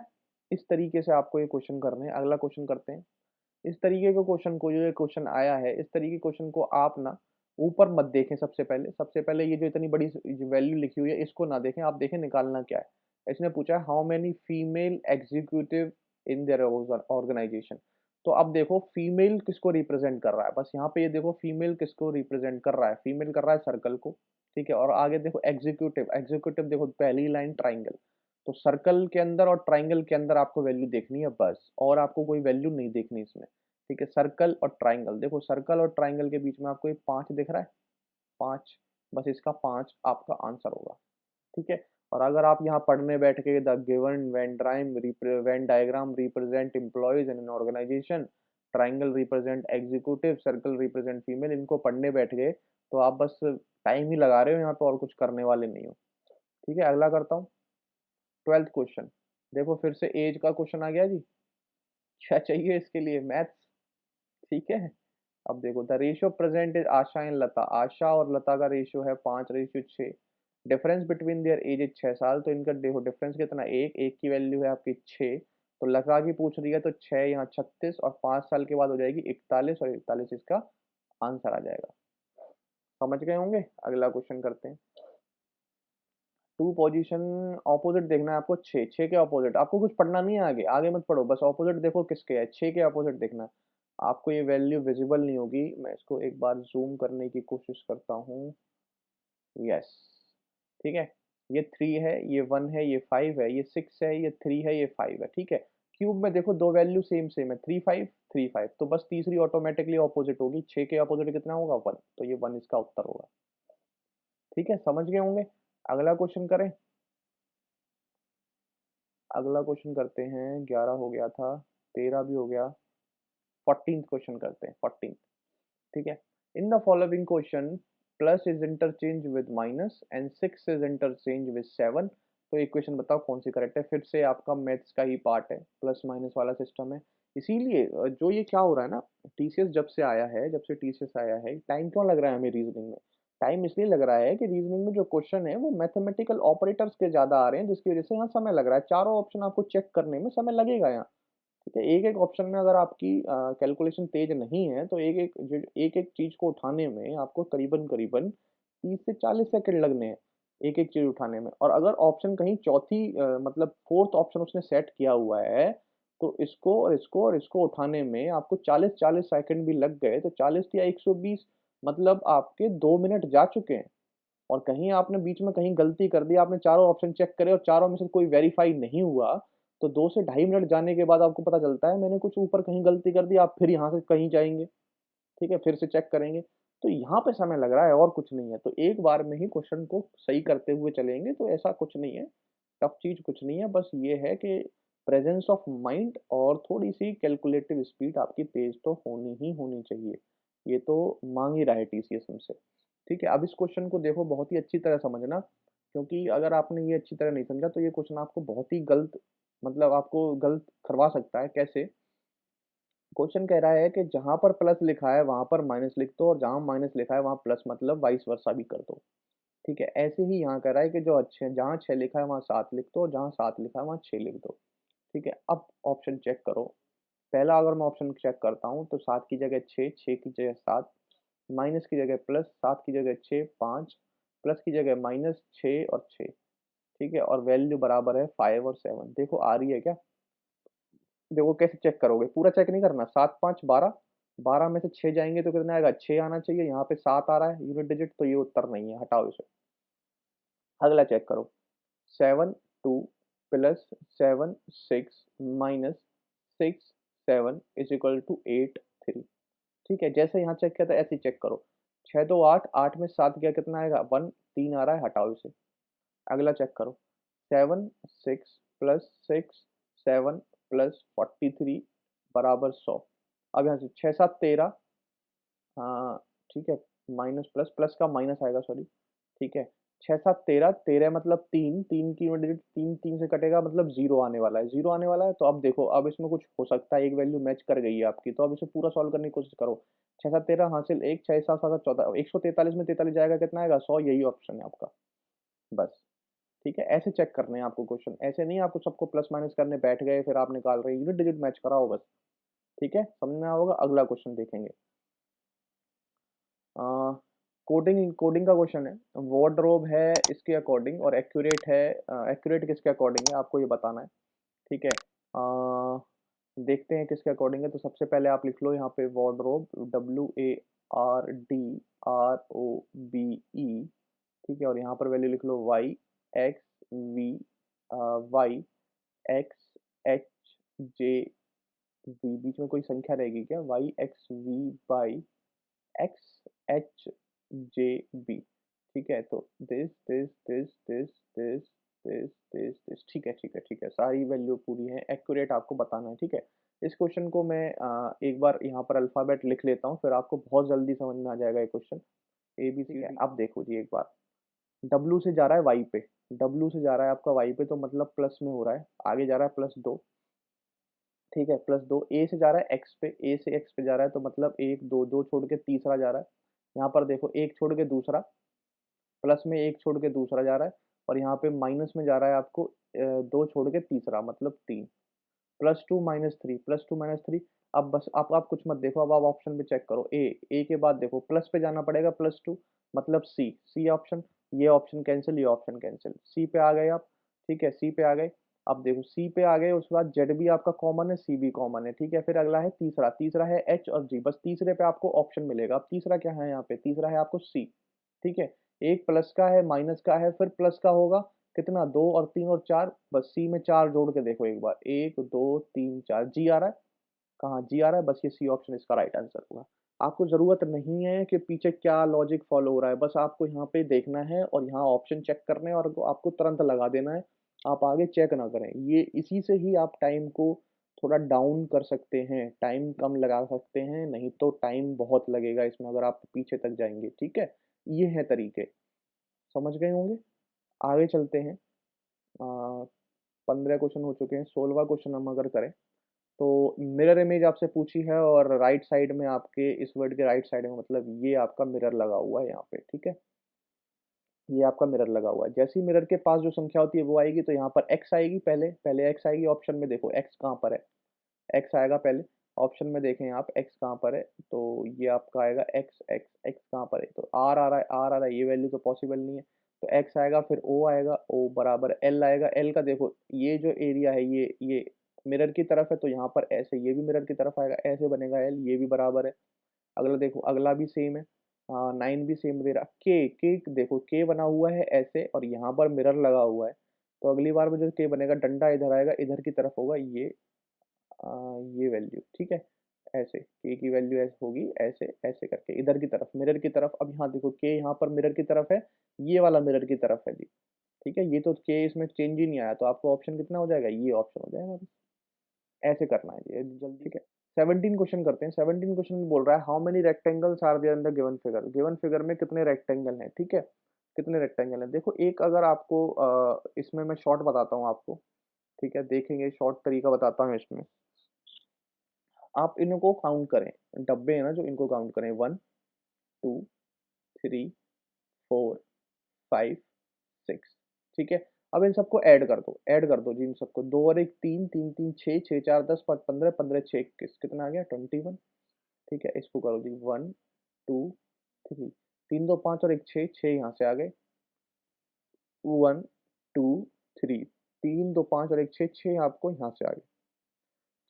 इस तरीके से आपको ये क्वेश्चन करने हैं। अगला क्वेश्चन करते हैं। इस तरीके के क्वेश्चन को, जो ये क्वेश्चन आया है, इस तरीके के क्वेश्चन को आप ना ऊपर मत देखें। सबसे पहले ये जो इतनी बड़ी वैल्यू लिखी हुई है इसको ना देखें, आप देखें निकालना क्या है। इसने पूछा है how many female executive in their organization. तो अब देखो फीमेल किसको रिप्रेजेंट कर रहा है, बस यहाँ पे ये देखो फीमेल किसको रिप्रेजेंट कर रहा है, फीमेल कर रहा है सर्कल को। ठीक है, और आगे देखो एग्जीक्यूटिव, एग्जीक्यूटिव देखो पहली लाइन ट्राइंगल। तो सर्कल के अंदर और ट्राइंगल के अंदर आपको वैल्यू देखनी है बस, और आपको कोई वैल्यू नहीं देखनी इसमें। ठीक है, सर्कल और ट्राइंगल देखो, सर्कल और ट्राइंगल के बीच में आपको एक 5 दिख रहा है, 5। बस इसका 5 आपका आंसर होगा। ठीक है, और अगर आप यहाँ पढ़ने बैठ के the given Venn diagram represent employees in an organization, triangle represent executive, circle represent female, इनको पढ़ने बैठ गए तो आप बस टाइम ही लगा रहे हो यहाँ पे, और कुछ करने वाले नहीं हो। ठीक है, अगला करता हूँ। 12th question. देखो फिर से एज का क्वेश्चन आ गया जी। क्या चाहिए इसके लिए? मैथ्स। ठीक है, अब देखो the ratio present is Asha and Lata. Asha और लता का रेशियो है 5:6। Difference between their age is 6 साल। तो इनका देखो डिफरेंस कितना, एक एक की वैल्यू है आपकी 6। तो लता की पूछ रही है तो 6 यहाँ 36, और 5 साल के बाद हो जाएगी 41, और 41 इसका आंसर आ जाएगा। समझ गए होंगे? अगला क्वेश्चन करते हैं। टू पोजीशन ऑपोजिट देखना है आपको। 6, 6 के ऑपोजिट आपको कुछ पढ़ना नहीं है, आगे आगे मत पढ़ो, बस ऑपोजिट देखो किसके है, 6 के ऑपोजिट देखना है। आपको ये वैल्यू विजिबल नहीं होगी, मैं इसको एक बार जूम करने की कोशिश करता हूँ। यस, ठीक है, ये 3 है, ये 1 है, ये 5 है, ये 6 है, ये 3 है, ये 5 है। ठीक है, क्यूब में देखो दो वैल्यू सेम सेम है, 3 5 3 5, तो बस तीसरी ऑटोमेटिकली ऑपोजिट होगी। 6 के ऑपोजिट कितना होगा? 1, तो ये 1 इसका उत्तर होगा। ठीक है, समझ गए होंगे? अगला क्वेश्चन करें। अगला क्वेश्चन करते हैं। 11 हो गया था, 13 भी हो गया। 14th क्वेश्चन करते हैं, 14th। ठीक है, in the following question plus is interchange with minus and 6 is interchange with 7। तो एक क्वेश्चन बताओ कौन सी करेक्ट है। फिर से आपका मैथ्स का ही पार्ट है, प्लस माइनस वाला सिस्टम है। इसीलिए जो ये क्या हो रहा है ना, टीसीएस जब से आया है, जब से टीसीएस आया है, टाइम क्यों लग रहा है हमें रीजनिंग में? टाइम इसलिए लग रहा है कि रीजनिंग में जो क्वेश्चन है वो मैथमेटिकल ऑपरेटर्स के ज्यादा आ रहे हैं, जिसकी वजह से यहाँ समय लग रहा है। चारों ऑप्शन आपको चेक करने में समय लगेगा यहाँ। ठीक है, एक एक ऑप्शन में अगर आपकी कैलकुलेशन तेज नहीं है तो एक एक चीज को उठाने में आपको करीबन करीबन 30 से 40 सेकंड लगने हैं, एक एक चीज उठाने में। और अगर ऑप्शन कहीं मतलब फोर्थ ऑप्शन उसने सेट किया हुआ है, तो इसको उठाने में आपको 40 40 सेकंड भी लग गए, तो 40 या 120, मतलब आपके 2 मिनट जा चुके हैं। और कहीं आपने बीच में कहीं गलती कर दी, आपने चारों ऑप्शन चेक करे और चारों में से कोई वेरीफाई नहीं हुआ, तो 2 से ढाई मिनट जाने के बाद आपको पता चलता है मैंने कुछ ऊपर कहीं गलती कर दी, आप फिर यहाँ से कहीं जाएंगे। ठीक है, फिर से चेक करेंगे। तो यहाँ पे समय लग रहा है और कुछ नहीं है। तो एक बार में ही क्वेश्चन को सही करते हुए चलेंगे तो ऐसा कुछ नहीं है, टफ चीज कुछ नहीं है। बस ये है कि प्रेजेंस ऑफ माइंड और थोड़ी सी कैलकुलेटिव स्पीड आपकी तेज तो होनी ही होनी चाहिए। ये तो मांग ही रहा है टीसीएस हमसे। ठीक है, अब इस क्वेश्चन को देखो बहुत ही अच्छी तरह समझना, क्योंकि अगर आपने ये अच्छी तरह नहीं समझा तो ये क्वेश्चन आपको बहुत ही गलत, मतलब आपको गलत करवा सकता है। कैसे? क्वेश्चन कह रहा है कि जहां पर प्लस लिखा है वहां पर माइनस लिख दो, और जहां माइनस लिखा है वहां प्लस, मतलब वाइस वर्सा भी कर दो। ठीक है, ऐसे ही यहाँ कह रहा है कि जो अच्छे जहाँ 6 लिखा है वहाँ 7 लिख दो, और जहाँ 7 लिखा है वहाँ 6 लिख दो। ठीक है, अब ऑप्शन चेक करो। पहला अगर मैं ऑप्शन चेक करता हूँ तो 7 की जगह 6, 6 की जगह 7, माइनस की जगह प्लस, 7 की जगह 6, 5, प्लस की जगह माइनस 6 और 6। ठीक है, और वैल्यू बराबर है 5 और 7। देखो आ रही है क्या? देखो कैसे चेक करोगे, पूरा चेक नहीं करना। 7 5 12, 12 में से 6 जाएंगे तो कितना आएगा, 6 आना चाहिए। यहाँ पे 7 आ रहा है यूनिट डिजिट, तो ये उत्तर नहीं है, हटाओ इसे। अगला चेक करो, 7 2 plus 7 6 minus 6 7 is equal to 8 3। ठीक है, जैसे यहाँ चेक किया था ऐसे ही चेक करो। 6 2 8, 8 में 7 गया कितना आएगा, 1 3 आ रहा है, हटाओ इसे। अगला चेक करो, 7 6 प्लस 6 7 प्लस 43 बराबर 100। अब यहाँ से 6 7 13, हाँ ठीक है, माइनस प्लस, प्लस का माइनस आएगा, सॉरी। ठीक है, 6 7 13, 13 मतलब 3, 3 की यूनिट डिजिट 3, 3 से कटेगा मतलब 0 आने वाला है, 0 आने वाला है। तो अब देखो, अब इसमें कुछ हो सकता है, एक वैल्यू मैच कर गई है आपकी, तो अब इसे पूरा सॉल्व करने की कोशिश करो। 6 7 13 हासिल 1, 6 7 7 14, 143 में 43 जाएगा कितना आएगा, 100, यही ऑप्शन है आपका, बस। ठीक है, ऐसे चेक करने हैं आपको क्वेश्चन, ऐसे नहीं आपको सबको प्लस माइनस करने बैठ गए फिर आप निकाल रहे हैं, यूनिट डिजिट मैच कराओ बस। ठीक है, समझ में होगा। अगला क्वेश्चन देखेंगे, कोडिंग कोडिंग का क्वेश्चन है। वार्डरोब है इसके अकॉर्डिंग और एक्यूरेट है, एक्यूरेट किसके अकॉर्डिंग है आपको ये बताना है। ठीक है, देखते हैं किसके अकॉर्डिंग है। तो सबसे पहले आप लिख लो यहाँ पे वार्डरोब, WARDROBE। ठीक है, और यहाँ पर वैल्यू लिख लो YXV, YXHJV, बीच में कोई संख्या रहेगी क्या, YXV/XHJB। ठीक है, तो दिस, ठीक है ठीक है ठीक है, सारी वैल्यू पूरी है, एक्यूरेट आपको बताना है। ठीक है, इस क्वेश्चन को मैं एक बार यहाँ पर अल्फ़ाबेट लिख लेता हूँ, फिर आपको बहुत जल्दी समझ में आ जाएगा ये question. A B C D. अब देखो जी एक बार, डब्लू से जा रहा है वाई पे, डब्लू से जा रहा है आपका वाई पे, तो मतलब प्लस में हो रहा है, आगे जा रहा है +2। ठीक है, +2, ए से जा रहा है एक्स पे, ए से एक्स पे जा रहा है, तो मतलब 1 2, 2 छोड़ के तीसरा जा रहा है। यहाँ पर देखो, एक छोड़ के दूसरा, प्लस में एक छोड़ के दूसरा जा रहा है, और यहाँ पे माइनस में जा रहा है आपको 2 छोड़ के तीसरा, मतलब 3। +2 - 3, +2 - 3। अब बस आप कुछ मत देखो, अब आप ऑप्शन पे चेक करो, ए के बाद देखो प्लस पे जाना पड़ेगा, +2 मतलब सी ऑप्शन। ये ऑप्शन कैंसिल, ये ऑप्शन कैंसिल, सी पे आ गए आप। ठीक है, सी पे आ गए। अब देखो सी पे आ गए, उसके बाद जेड भी आपका कॉमन है, सी भी कॉमन है। ठीक है, फिर अगला है तीसरा, तीसरा है एच और जी, बस तीसरे पे आपको ऑप्शन मिलेगा। अब तीसरा क्या है यहाँ पे, तीसरा है आपको सी। ठीक है, एक प्लस का है, माइनस का है, फिर प्लस का होगा कितना, 2 और 3 और 4, बस सी में 4 जोड़ के देखो एक बार, 1 2 3 4, जी आ रहा है, कहाँ जी आ रहा है, बस ये सी ऑप्शन इसका राइट आंसर होगा। आपको ज़रूरत नहीं है कि पीछे क्या लॉजिक फॉलो हो रहा है, बस आपको यहाँ पे देखना है और यहाँ ऑप्शन चेक करने हैं और आपको तुरंत लगा देना है। आप आगे चेक ना करें, ये इसी से ही आप टाइम को थोड़ा डाउन कर सकते हैं, टाइम कम लगा सकते हैं, नहीं तो टाइम बहुत लगेगा इसमें अगर आप पीछे तक जाएंगे। ठीक है, ये है तरीके, समझ गए होंगे। आगे चलते हैं। 15 क्वेश्चन हो चुके हैं, 16वां क्वेश्चन हम अगर करें, तो मिरर इमेज आपसे पूछी है और राइट साइड में आपके, इस वर्ड के राइट साइड में, मतलब ये आपका मिरर लगा हुआ है यहाँ पे। ठीक है, ये आपका मिरर लगा हुआ है, जैसे ही मिरर के पास जो संख्या होती है वो आएगी, तो यहाँ पर एक्स आएगी, पहले पहले एक्स आएगी ऑप्शन में। देखो एक्स कहाँ पर है, एक्स आएगा पहले ऑप्शन में, देखें आप एक्स कहाँ पर है, तो ये आपका आएगा एक्स एक्स एक्स कहाँ पर है, तो आर आ रहा है, आर आ रहा है, ये वैल्यू तो पॉसिबल नहीं है, तो एक्स आएगा, फिर ओ आएगा, ओ बराबर एल आएगा। एल का देखो ये जो एरिया है, ये मिरर की तरफ है, तो यहाँ पर ऐसे ये भी मिरर की तरफ आएगा, ऐसे बनेगा एल, ये भी बराबर है। अगला देखो, अगला भी सेम है, 9 भी सेम दे रहा। के देखो, के बना हुआ है ऐसे और यहाँ पर मिरर लगा हुआ है, तो अगली बार में जो के बनेगा, डंडा इधर आएगा, इधर की तरफ होगा आ, ये वैल्यू। ठीक है, ऐसे के की वैल्यू ऐसे होगी, ऐसे ऐसे करके इधर की तरफ, मिरर की तरफ। अब यहाँ देखो, के यहाँ पर मिरर की तरफ है, ये वाला मिरर की तरफ है जी। ठीक है, ये तो के इसमें चेंज ही नहीं आया, तो आपको ऑप्शन कितना हो जाएगा, ये ऑप्शन हो जाएगा। ऐसे करना है जी जल्दी। ठीक है, 17 क्वेश्चन करते हैं। 17 क्वेश्चन में बोल रहा है, how many rectangles are there in the given figure. Given figure में कितने रेक्टेंगल हैं। ठीक है, कितने रेक्टेंगल हैं, देखो एक अगर आपको इसमें मैं शॉर्ट बताता हूँ आपको। ठीक है, देखेंगे शॉर्ट तरीका बताता हूँ इसमें। आप इनको काउंट करें, डब्बे हैं ना जो, इनको काउंट करें, 1 2 3 4 5 6। ठीक है, अब इन सबको ऐड कर दो, ऐड कर दो जी इन सबको, 2 और 1 3, 3 3 6, 6 4 10 5 15 15 21, कितना आ गया, 21। ठीक है, इसको करो जी, 1 2 3, 3 2 5 और 1 6, 6 यहाँ से आ गए, 1 2 3, 3 2 5 और 1 6, 6 आपको यहाँ से आ गए,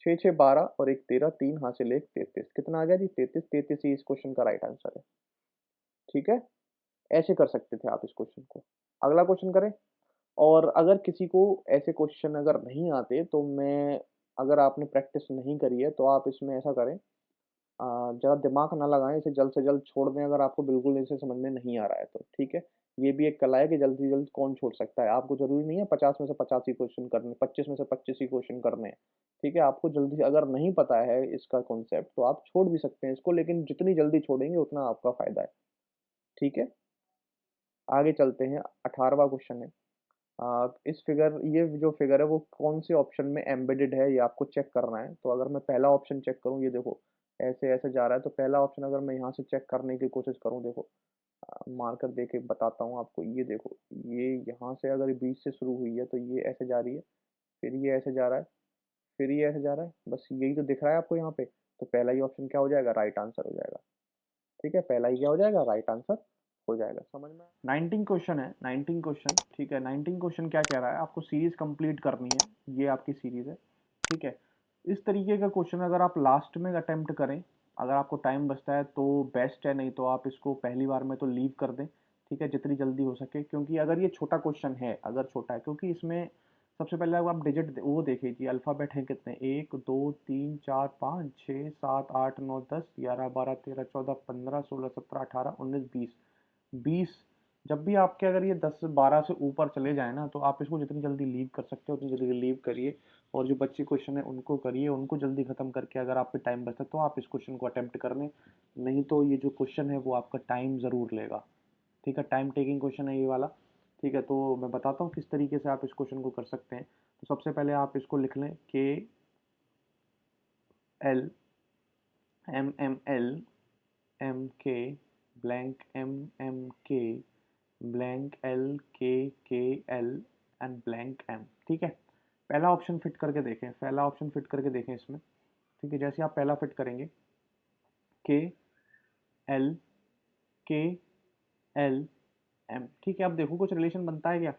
6 6 12 और एक 13, 3 हासिल 1 33, कितना आ गया जी 33, 33 ही इस क्वेश्चन का राइट आंसर है। ठीक है, ऐसे कर सकते थे आप इस क्वेश्चन को। अगला क्वेश्चन करें। और अगर किसी को ऐसे क्वेश्चन अगर नहीं आते तो मैं, अगर आपने प्रैक्टिस नहीं करी है तो आप इसमें ऐसा करें, ज़्यादा दिमाग ना लगाएँ, इसे जल्द से जल्द छोड़ दें अगर आपको बिल्कुल इसे समझ में नहीं आ रहा है तो, ठीक है? ये भी एक कला है कि जल्द से जल्द कौन छोड़ सकता है। आपको ज़रूरी नहीं है 50 में से 50 ही क्वेश्चन करने, 25 में से 25 ही क्वेश्चन करने हैं, ठीक है? आपको जल्दी से अगर नहीं पता है इसका कॉन्सेप्ट तो आप छोड़ भी सकते हैं इसको, लेकिन जितनी जल्दी छोड़ेंगे उतना आपका फ़ायदा है, ठीक है? आगे चलते हैं, 18वाँ क्वेश्चन है। इस फिगर, ये जो फिगर है वो कौन से ऑप्शन में एम्बेडेड है ये आपको चेक करना है। तो अगर मैं पहला ऑप्शन चेक करूँ, ये देखो ऐसे ऐसे जा रहा है, तो पहला ऑप्शन अगर मैं यहाँ से चेक करने की कोशिश करूँ, देखो मार्कर दे के बताता हूँ आपको, ये देखो, ये यहाँ से अगर बीच से शुरू हुई है तो ये ऐसे जा रही है, फिर ये ऐसे जा रहा है, फिर ये ऐसे जा रहा है, बस यही तो दिख रहा है आपको यहाँ पे। तो पहला ही ऑप्शन क्या हो जाएगा, राइट आंसर हो जाएगा। ठीक है, पहला ही क्या हो जाएगा, राइट आंसर हो जाएगा। समझ में? 19 क्वेश्चन है, 19 क्वेश्चन, ठीक है। 19 क्वेश्चन क्या कह रहा है, आपको सीरीज कंप्लीट करनी है, ये आपकी सीरीज है, ठीक है। इस तरीके का क्वेश्चन अगर आप लास्ट में अटेम्प्ट करें, अगर आपको टाइम बचता है तो बेस्ट है, नहीं तो आप इसको पहली बार में तो लीव कर दें, ठीक है, जितनी जल्दी हो सके। क्योंकि अगर ये छोटा क्वेश्चन है, अगर छोटा है, क्योंकि इसमें सबसे पहले आप डिजिट वो देखिए कि अल्फ़ाबेट है कितने, 1 2 3 4 5 6 7 8 9 10 11 12 13 14 15 16 17 18 19 20 20। जब भी आपके अगर ये 10 12 से ऊपर चले जाए ना, तो आप इसको जितनी जल्दी लीव कर सकते हो उतनी जल्दी लीव करिए। और जो बच्चे क्वेश्चन है उनको करिए, उनको जल्दी खत्म करके अगर आपके टाइम बचता है तो आप इस क्वेश्चन को अटेम्प्ट कर लें। नहीं तो ये जो क्वेश्चन है वो आपका टाइम ज़रूर लेगा, ठीक है, टाइम टेकिंग क्वेश्चन है ये वाला। ठीक है, तो मैं बताता हूँ किस तरीके से आप इस क्वेश्चन को कर सकते हैं। तो सबसे पहले आप इसको लिख लें, K L M M L M K blank M M K blank L K L and blank M, ठीक है। पहला ऑप्शन फिट करके देखें, पहला ऑप्शन फिट करके देखें इसमें, ठीक है। जैसे आप पहला फिट करेंगे, के एल के एल एम, ठीक है। अब देखो कुछ रिलेशन बनता है क्या,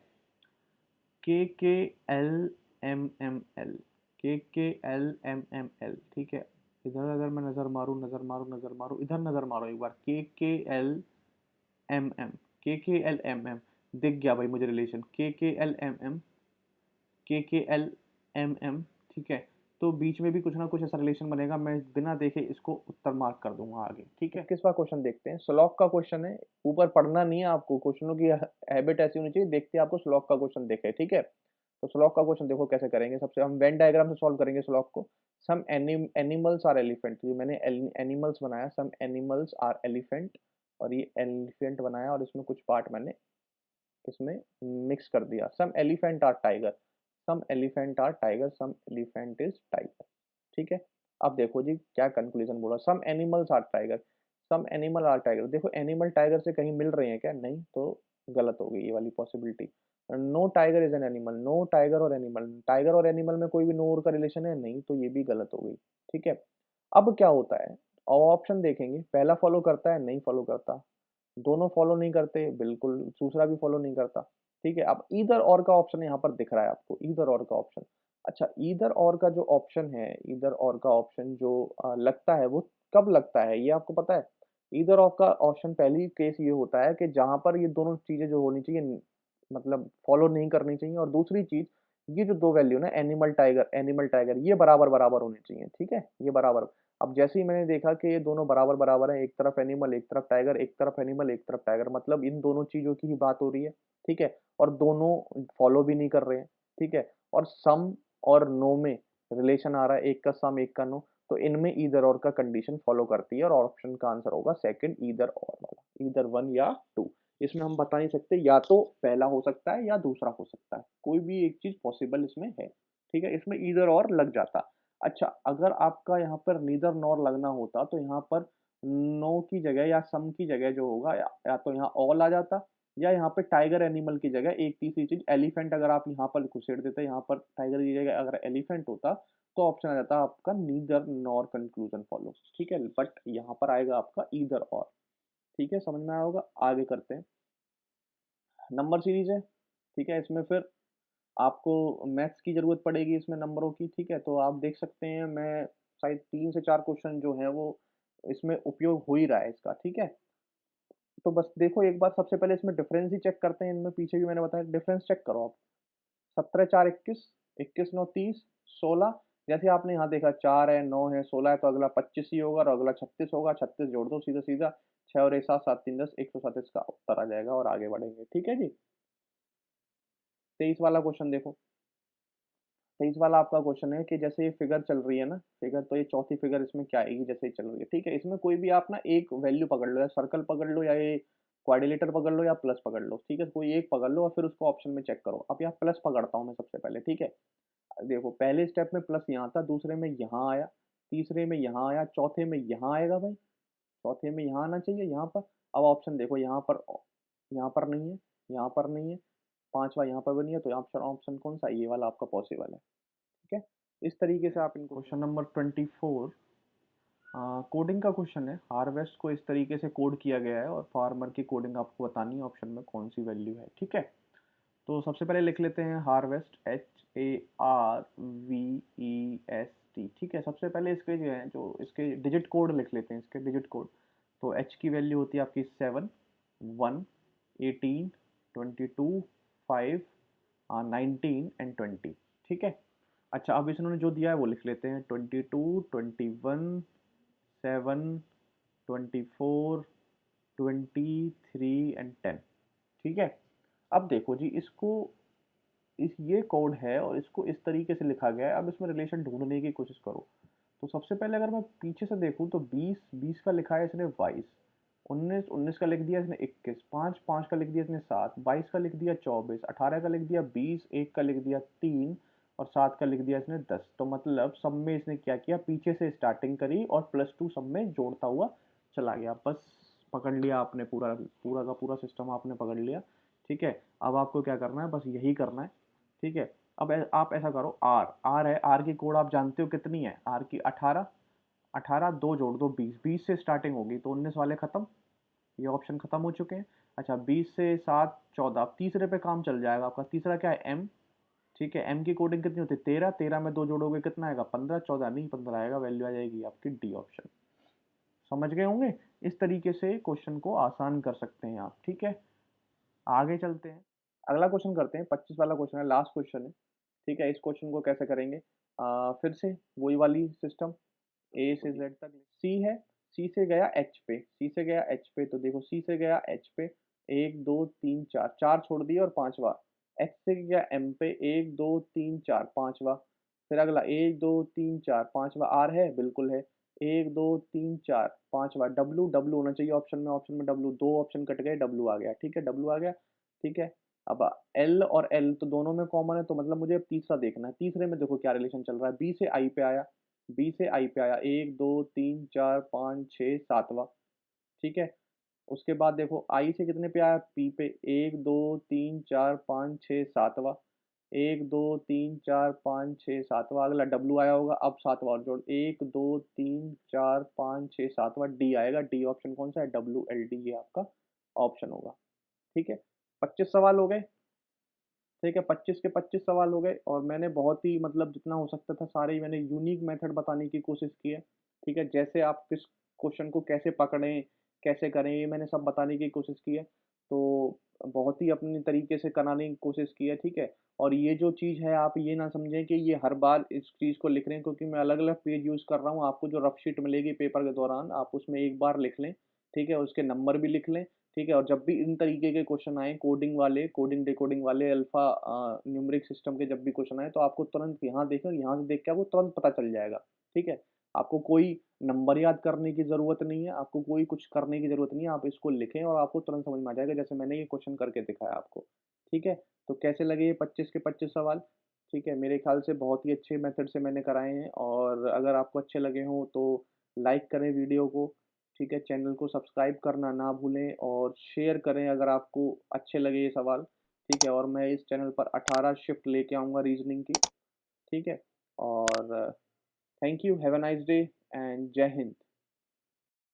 के L M L, K L M L, ठीक है। इधर अगर मैं नज़र मारूँ, नज़र मारूँ, नज़र मारूँ, इधर नज़र मारो एक बार, के एल एम, के एल एम दिख गया भाई मुझे रिलेशन, के एल एम, के एल एम, ठीक है। तो बीच में भी कुछ ना कुछ ऐसा रिलेशन बनेगा, मैं बिना देखे इसको उत्तर मार्क कर दूंगा आगे, ठीक है। 21वां क्वेश्चन देखते हैं, श्लोक का क्वेश्चन है। ऊपर पढ़ना नहीं है आपको, क्वेश्चनों की हैबिट ऐसी होनी चाहिए, देखते आपको श्लोक का क्वेश्चन देखे, ठीक है। तो श्लोक का क्वेश्चन देखो कैसे करेंगे, सबसे हम वेन डायग्राम से सॉल्व करेंगे श्लोक को। सम एनिमल्स आर एलिफेंट, ये मैंने एनिमल्स बनाया, सम एनिमल्स आर एलिफेंट, और ये एलिफेंट बनाया और इसमें कुछ पार्ट मैंने इसमें मिक्स कर दिया। Some elephant are tiger, some elephant are tiger, some elephant is tiger, ठीक है। अब देखो जी क्या कंक्लूजन बोला, some animals are tiger, some animal are tiger. देखो एनिमल टाइगर से कहीं मिल रहे हैं क्या, नहीं, तो गलत हो गई ये वाली possibility. No tiger is an animal, no tiger और एनिमल, टाइगर और एनिमल में कोई भी नो का रिलेशन है, नहीं, तो ये भी गलत हो गई, ठीक है। अब क्या होता है, ऑप्शन देखेंगे, पहला फॉलो करता है, नहीं फॉलो करता, दोनों फॉलो नहीं करते, बिल्कुल दूसरा भी फॉलो नहीं करता, ठीक है। अब ईदर और का ऑप्शन यहाँ पर दिख रहा है आपको, ईदर और का ऑप्शन। अच्छा, ईदर और का जो ऑप्शन है, ईदर और का ऑप्शन जो लगता है, वो कब लगता है ये आपको पता है। ईदर ऑफ का ऑप्शन पहली केस ये होता है कि जहां पर ये दोनों चीजें जो होनी चाहिए, मतलब फॉलो नहीं करनी चाहिए, और दूसरी चीज, ये जो दो वैल्यू ना, एनिमल टाइगर, एनिमल टाइगर, ये बराबर बराबर होनी चाहिए, ठीक है, ये बराबर। अब जैसे ही मैंने देखा कि ये दोनों बराबर बराबर है, एक तरफ एनिमल एक तरफ टाइगर, एक तरफ एनिमल एक तरफ टाइगर, मतलब इन दोनों चीजों की ही बात हो रही है, ठीक है। और दोनों फॉलो भी नहीं कर रहे हैं, ठीक है। और सम और नो में रिलेशन आ रहा है, एक का सम एक का नो, तो इनमें ईदर और का कंडीशन फॉलो करती है, और ऑप्शन का आंसर होगा सेकंड, ईदर और वाला, ईदर वन या टू। इसमें हम बता नहीं सकते, या तो पहला हो सकता है या दूसरा हो सकता है, कोई भी एक चीज पॉसिबल इसमें है, ठीक है। इसमें ईदर और लग जाता। अच्छा, अगर आपका यहाँ पर नीदर नॉर लगना होता तो यहाँ पर नो की जगह या सम की जगह जो होगा, या तो यहाँ ऑल आ जाता, या यहाँ पे टाइगर एनिमल की जगह एक तीसरी चीज एलिफेंट अगर आप यहाँ पर घुसेड़ देते, यहाँ पर टाइगर की जगह अगर एलिफेंट होता, तो ऑप्शन आ जाता आपका नीदर नॉर कंक्लूजन फॉलो, ठीक है। बट यहाँ पर आएगा आपका ईदर और, ठीक है, समझ में आया होगा। आगे करते हैं, नंबर सीरीज है, ठीक है। इसमें फिर आपको मैथ्स की ज़रूरत पड़ेगी इसमें नंबरों की, ठीक है? तो आप देख सकते हैं मैं शायद 3 से 4 क्वेश्चन जो हैं वो इसमें उपयोग हो ही रहा है इसका, ठीक है? तो बस देखो एक बार सबसे पहले इसमें डिफरेंस ही चेक करते हैं, इनमें पीछे भी मैंने बताया डिफरेंस चेक करो आप। 17 4 21, 21 9 30, 16 जैसे आपने यहाँ देखा 4 है, 9 है, 16 है तो अगला 25 ही होगा और अगला 36 होगा, 36 जोड़ दो सीधा-सीधा 6 और 1 7, 7 3 10 137 का उत्तर आ जाएगा और आगे बढ़ेंगे, ठीक है जी? 23 वाला क्वेश्चन देखो। 23 वाला आपका क्वेश्चन है कि जैसे ये फिगर चल रही है ना, फिगर तो ये चौथी फिगर इसमें क्या आएगी जैसे ये चल रही है, ठीक है? इसमें कोई भी आप ना एक वैल्यू पकड़ लो या सर्कल पकड़ लो या ये क्वाड्रिलेटर पकड़ लो या प्लस पकड़ लो, ठीक है? कोई एक पकड़ लो और फिर उसको ऑप्शन में चेक करो। अब यहाँ प्लस पकड़ता हूँ मैं सबसे पहले, ठीक है? देखो पहले स्टेप में प्लस यहाँ था, दूसरे में यहाँ आया, तीसरे में यहाँ आया, चौथे में यहाँ आएगा भाई, चौथे में यहाँ आना चाहिए यहाँ पर। अब ऑप्शन देखो यहाँ पर नहीं है, यहाँ पर नहीं है, पांचवा यहाँ पर भी नहीं है, तो ऑप्शन ऑप्शन कौन सा है? ये वाला आपका पॉसिबल है, ठीक है? इस तरीके से आप इनको क्वेश्चन नंबर 24 कोडिंग का क्वेश्चन है। हार्वेस्ट को इस तरीके से कोड किया गया है और फार्मर की कोडिंग आपको बतानी है ऑप्शन में कौन सी वैल्यू है, ठीक है? तो सबसे पहले लिख लेते हैं हार्वेस्ट HARVEST, ठीक है? सबसे पहले इसके जो है जो इसके डिजिट कोड लिख लेते हैं, इसके डिजिट कोड। तो एच की वैल्यू होती है आपकी 7 1 18 22 5 19 एंड 20, ठीक है? अच्छा अब इन्होंने जो दिया है वो लिख लेते हैं 22 21 7 24 23 एंड 10, ठीक है? अब देखो जी इसको इस ये कोड है और इसको इस तरीके से लिखा गया है। अब इसमें रिलेशन ढूंढने की कोशिश करो। तो सबसे पहले अगर मैं पीछे से देखूं तो 20 20 का लिखा है इसने 22, 19 19 का लिख दिया इसने 21, 5 5 का लिख दिया इसने 7, 22 का लिख दिया 24, 18 का लिख दिया 20, 1 का लिख दिया 3 और 7 का लिख दिया इसने 10। तो मतलब सब में इसने क्या किया, पीछे से स्टार्टिंग करी और +2 सब में जोड़ता हुआ चला गया। बस पकड़ लिया आपने, पूरा पूरा का पूरा सिस्टम आपने पकड़ लिया, ठीक है? अब आपको क्या करना है, बस यही करना है, ठीक है? अब आप ऐसा करो, आर आर है, आर की कोड आप जानते हो कितनी है? आर की 18, 18 दो जोड़ दो 20, 20 से स्टार्टिंग होगी तो 19 वाले खत्म, ये ऑप्शन खत्म हो चुके हैं। अच्छा 20 से 7 14, अब तीसरे पे काम चल जाएगा आपका। तीसरा क्या है? एम, ठीक है? एम की कोडिंग कितनी होती है? 13, 13 में दो जोड़ोगे कितना आएगा? 15, 14 नहीं 15 आएगा, वैल्यू आ जाएगी आपकी डी ऑप्शन। समझ गए होंगे? इस तरीके से क्वेश्चन को आसान कर सकते हैं आप, ठीक है? आगे चलते हैं, अगला क्वेश्चन करते हैं। 25 वाला क्वेश्चन है, लास्ट क्वेश्चन है, ठीक है? इस क्वेश्चन को कैसे करेंगे? फिर से वही वाली सिस्टम, ए से जेड तक। सी है, सी से गया एच पे, सी से गया एच पे, तो देखो सी से गया एच पे, एक दो तीन चार, चार छोड़ दिए और पांचवा। एच से गया एम पे, एक दो तीन चार, पांचवा। फिर अगला एक दो तीन चार, पांचवा। आर है, बिल्कुल है, एक दो तीन चार, पांचवा। डब्लू, डब्लू होना चाहिए ऑप्शन में, ऑप्शन में डब्लू, दो ऑप्शन कट गए, डब्लू आ गया, ठीक है? डब्लू आ गया, ठीक है? अब एल और एल तो दोनों में कॉमन है, तो मतलब मुझे अब तीसरा देखना है। तीसरे में देखो क्या रिलेशन चल रहा है, बी से आई पे आया, बी से आई पे आया, एक दो तीन चार पाँच छः सातवां, ठीक है? उसके बाद देखो आई से कितने पे आया? पी पे, एक दो तीन चार पाँच छः सातवां, एक दो तीन चार पाँच छः सातवां। अगला डब्लू आया होगा, अब सातवां और जोड़, एक दो तीन चार पाँच छः सातवां। डी आएगा, डी ऑप्शन कौन सा है? डब्ल्यू एल डी, ये आपका ऑप्शन होगा, ठीक है? 25 सवाल हो गए, ठीक है? 25 के 25 सवाल हो गए और मैंने बहुत ही मतलब जितना हो सकता था सारे ही मैंने यूनिक मेथड बताने की कोशिश की है, ठीक है? जैसे आप किस क्वेश्चन को कैसे पकड़ें, कैसे करें, ये मैंने सब बताने की कोशिश की है। तो बहुत ही अपने तरीके से कराने की कोशिश की है, ठीक है? और ये जो चीज़ है आप ये ना समझें कि ये हर बार इस चीज़ को लिख रहे हैं, क्योंकि मैं अलग-अलग पेज यूज़ कर रहा हूँ। आपको जो रफ शीट मिलेगी पेपर के दौरान आप उसमें एक बार लिख लें, ठीक है? उसके नंबर भी लिख लें, ठीक है? और जब भी इन तरीके के क्वेश्चन आएँ कोडिंग वाले, कोडिंग डिकोडिंग वाले, अल्फ़ा न्यूमेरिक सिस्टम के जब भी क्वेश्चन आएँ तो आपको तुरंत यहाँ देखें और यहाँ से देख के आपको तुरंत पता चल जाएगा, ठीक है? आपको कोई नंबर याद करने की ज़रूरत नहीं है, आपको कोई कुछ करने की ज़रूरत नहीं है, आप इसको लिखें और आपको तुरंत समझ में आ जाएगा, जैसे मैंने ये क्वेश्चन करके दिखाया आपको, ठीक है? तो कैसे लगे ये 25 के 25 सवाल? ठीक है, मेरे ख़्याल से बहुत ही अच्छे मेथड से मैंने कराए हैं और अगर आपको अच्छे लगे हों तो लाइक करें वीडियो को, ठीक है? चैनल को सब्सक्राइब करना ना भूलें और शेयर करें अगर आपको अच्छे लगे ये सवाल, ठीक है? और मैं इस चैनल पर 18 शिफ्ट लेके आऊँगा रीज़निंग की, ठीक है? और thank you, have a nice day and जय हिंद।